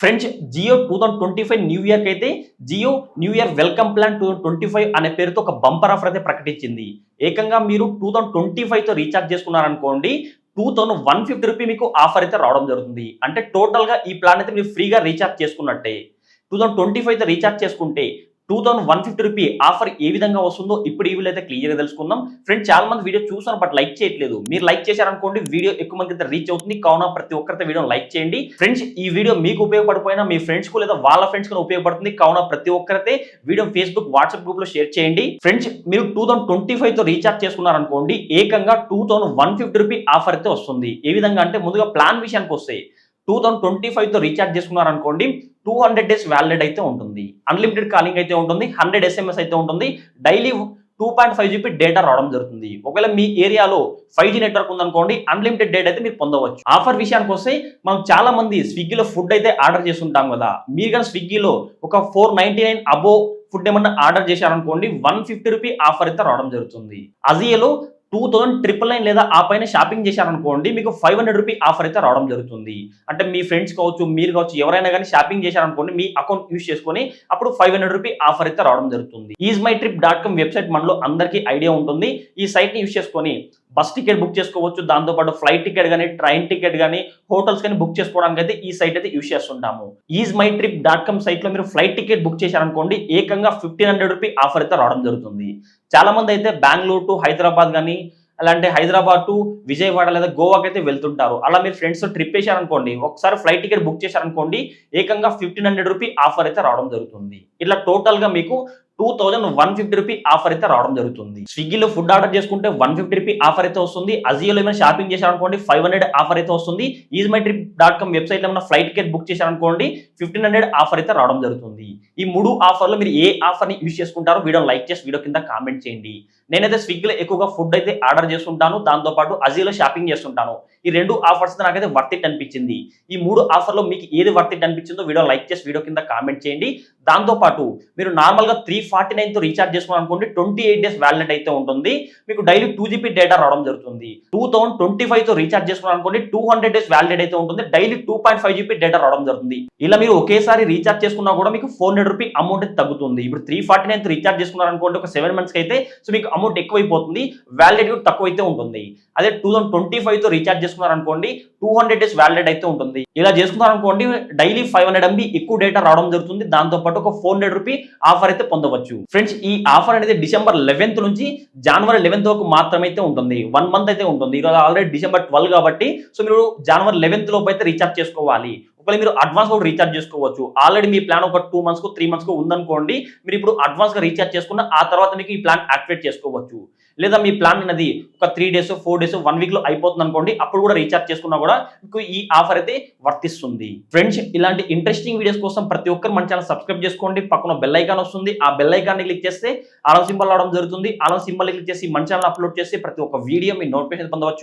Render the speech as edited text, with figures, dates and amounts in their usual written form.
Friends Jio 2025 new year కి అయితే Jio new year welcome plan 2025 అనే పేరుతో ఒక బంపర్ ఆఫర్ అయితే ప్రకటించింది. ఏకంగా మీరు 2025 తో రీఛార్జ్ చేసుకున్నారనుకోండి 2150 రూపీ మీకు ఆఫర్ అయితే రావడం జరుగుతుంది. అంటే టోటల్ గా ఈ ప్లాన్ అయితే మీరు ఫ్రీగా రీఛార్జ్ చేసుకున్నట్టే. 2025 తో రీఛార్జ్ చేసుకుంటే 2150 రూపీ ఆఫర్ ఏ విధంగా వస్తుందో ఇప్పుడు ఈ వీడియో అయితే క్లియర్గా తెలుసుకుందాం. ఫ్రెండ్స్ చాలా మంది వీడియో చూసాను బట్ లైక్ చేయట్లేదు. మీరు లైక్ చేశారనుకోండి వీడియో ఎక్కువ మందికి అయితే రీచ్ అవుతుంది. కావున ప్రతి ఒక్కరితో వీడియోని లైక్ చేయండి. ఫ్రెండ్స్ ఈ వీడియో మీకు ఉపయోగపడిపోయినా మీ ఫ్రెండ్స్ కు లేదా వాళ్ళ ఫ్రెండ్స్ కు ఉపయోగపడుతుంది. కావున ప్రతి ఒక్కరైతే వీడియో ఫేస్బుక్ వాట్సాప్ గ్రూప్ లో షేర్ చేయండి. ఫ్రెండ్స్ మీరు 2025 తో రీఛార్జ్ చేసుకున్నారనుకోండి ఏకంగా 2150 రూపీ ఆఫర్ అయితే వస్తుంది. ఏ విధంగా అంటే ముందుగా ప్లాన్ విషయానికి వస్తే 2025 తో రీఛార్జ్ చేసుకున్నారనుకోండి 200 డేస్ వ్యాలిడ్ అయితే ఉంటుంది. అన్లిమిటెడ్ కాలింగ్ అయితే ఉంటుంది. 100 SMS అయితే ఉంటుంది. డైలీ 2.5 GB డేటా రావడం జరుగుతుంది. ఒకవేళ మీ ఏరియాలో 5G నెట్వర్క్ ఉందనుకోండి అన్లిమిటెడ్ డేటా అయితే మీరు పొందవచ్చు. ఆఫర్ విషయానికి వస్తే మనం చాలా మంది స్విగ్గీలో ఫుడ్ అయితే ఆర్డర్ చేస్తుంటాం కదా. మీరు కానీ స్విగ్గీలో ఒక 499 అబోవ్ ఫుడ్ ఏమన్నా ఆర్డర్ చేశారనుకోండి 150 రూపీ ఆఫర్ అయితే రావడం జరుగుతుంది. అజియోలో 2999 లేదా ఆ పైన షాపింగ్ చేశారనుకోండి మీకు 500 రూపీ ఆఫర్ అయితే రావడం జరుగుతుంది. అంటే మీ ఫ్రెండ్స్ కావచ్చు మీరు కావచ్చు ఎవరైనా కానీ షాపింగ్ చేశారనుకోండి మీ అకౌంట్ యూస్ చేసుకొని అప్పుడు 500 రూపీ ఆఫర్ అయితే రావడం జరుగుతుంది. easemytrip.com వెబ్సైట్ మనలో అందరికీ ఐడియా ఉంటుంది. ఈ సైట్ ని యూస్ చేసుకొని బస్ టికెట్ బుక్ చేసుకోవచ్చు. దాంతోపాటు ఫ్లైట్ టికెట్ కానీ ట్రైన్ టికెట్ కానీ హోటల్స్ కానీ బుక్ చేసుకోవడానికి అయితే ఈ సైట్ అయితే యూస్ చేస్తుంటాము. easemytrip.com సైట్ లో మీరు ఫ్లైట్ టికెట్ బుక్ చేశారనుకోండి ఏకంగా 1500 రూపీ ఆఫర్ అయితే రావడం జరుగుతుంది. చాలా మంది అయితే బెంగళూరు టు హైదరాబాద్ కానీ అలాంటి హైదరాబాద్ టు విజయవాడ లేదా గోవాకి అయితే వెళ్తుంటారు. అలా మీరు ఫ్రెండ్స్ ట్రిప్ వేశారనుకోండి ఒకసారి ఫ్లైట్ టికెట్ బుక్ చేశారనుకోండి ఏకంగా 1500 రూపీ ఆఫర్ అయితే రావడం జరుగుతుంది. ఇట్లా టోటల్ గా మీకు 2150 రూపీ ఆఫర్ అయితే రావడం జరుగుతుంది. స్విగ్గీలో ఫుడ్ ఆర్డర్ చేసుకుంటే 150 రూపీ ఆఫర్ అయితే వస్తుంది. అజియోలో ఏమైనా షాపింగ్ చేశారనుకోండి 500 ఆఫర్ అయితే వస్తుంది. easemytrip.com వెబ్సైట్ లో ఏమైనా ఫ్లైట్ టికెట్ బుక్ చేశారనుకోండి 1500 ఆఫర్ అయితే రావడం జరుగుతుంది. ఈ మూడు ఆఫర్లో మీరు ఏ ఆఫర్ ని యూస్ చేసుకుంటారో వీడియోని లైక్ చేసి వీడియో కింద కామెంట్ చేయండి. నేనైతే స్విగ్గీలో ఎక్కువగా ఫుడ్ అయితే ఆర్డర్ చేస్తుంటాను. దాంతోపాటు అజియోలో షాపింగ్ చేస్తుంటాను. ఈ రెండు ఆఫర్స్ నాకైతే వర్త్ ఇట్ అనిపించింది. ఈ మూడు ఆఫర్లో మీకు ఏది వర్త్ ఇట్ అనిపించిందో వీడియో లైక్ చేసి వీడియో కింద కామెంట్ చేయండి. దాంతోపాటు మీరు నార్మల్గా 349 తో రీఛార్జ్ చేసుకోవాలనుకోండి 28 డేస్ వ్యాలిడ్ అయితే ఉంటుంది. మీకు డైలీ 2 GB డేటా రావడం జరుగుతుంది. 2025 తో రీఛార్జ్ చేసుకోవాలనుకోండి 200 డేస్ వ్యాలిడ్ అయితే ఉంటుంది. డైలీ 2.5 GB డేటా రావడం జరుగుతుంది. ఇలా మీరు ఒకేసారి రీఛార్జ్ చేసుకున్నా కూడా మీకు 400 రూపీ అమౌంట్ అయితే తగ్గుతుంది. ఇప్పుడు 349 తో రీఛార్జ్ చేసుకున్నారనుకోండి ఒక 7 మంత్స్కి అయితే సో మీకు అమౌంట్ ఎక్కువైపోతుంది. వ్యాలిడిటీ కూడా తక్కువ అయితే ఉంటుంది. అదే 2025 తో రీఛార్జ్ చేసుకున్నారనుకోండి 200 డేస్ వ్యాలిడ్ అయితే ఉంటుంది. ఇలా చేసుకున్నారనుకోండి డైలీ 500 MB ఎక్కువ డేటా రావడం జరుగుతుంది. దాంతోపాటు ఒక 400 రూపీ ఆఫర్ అయితే పొందవచ్చు. ఫ్రెండ్స్ ఈ ఆఫర్ అనేది డిసెంబర్ 11th నుంచి జనవరి 11th వరకు మాత్రమైతే ఉంటుంది. 1 మంత్ అయితే ఉంటుంది. ఈరోజు ఆల్రెడీ డిసెంబర్ 12 కాబట్టి సో మీరు జనవరి 11th లోపు అయితే రీఛార్జ్ చేసుకోవాలి. ఒకవేళ మీరు అడ్వాన్స్ కూడా రీఛార్జ్ చేసుకోవచ్చు. ఆల్రెడీ మీ ప్లాన్ ఒక 2 మంత్స్ కు 3 మంత్స్ కు ఉందనుకోండి మీరు ఇప్పుడు అడ్వాన్స్ గా రీఛార్జ్ చేసుకున్న ఆ తర్వాత మీకు ఈ ప్లాన్ యాక్టివేట్ చేసుకోవచ్చు. లేదా మీ ప్లాన్ అనేది ఒక 3 డేస్ 4 డేస్ 1 వీక్ లో అయిపోతుంది అనుకోండి అప్పుడు కూడా రీఛార్జ్ చేసుకున్నా కూడా మీకు ఈ ఆఫర్ అయితే వర్తిస్తుంది. ఫ్రెండ్స్ ఇలాంటి ఇంట్రెస్టింగ్ వీడియోస్ కోసం ప్రతి ఒక్కరు మన ఛానల్ సబ్స్క్రైబ్ చేసుకోండి. పక్కన బెల్ ఐకాన్ వస్తుంది. ఆ బెల్ ఐకాన్ ని క్లిక్ చేస్తే ఆల్ సింబల్ రావడం జరుగుతుంది. ఆల్ సింబల్ క్లిక్ చేసి మన ఛానల్ అప్లోడ్ చేసి ప్రతి ఒక్క వీడియో మీ నోటిఫికేషన్ పొందవచ్చు.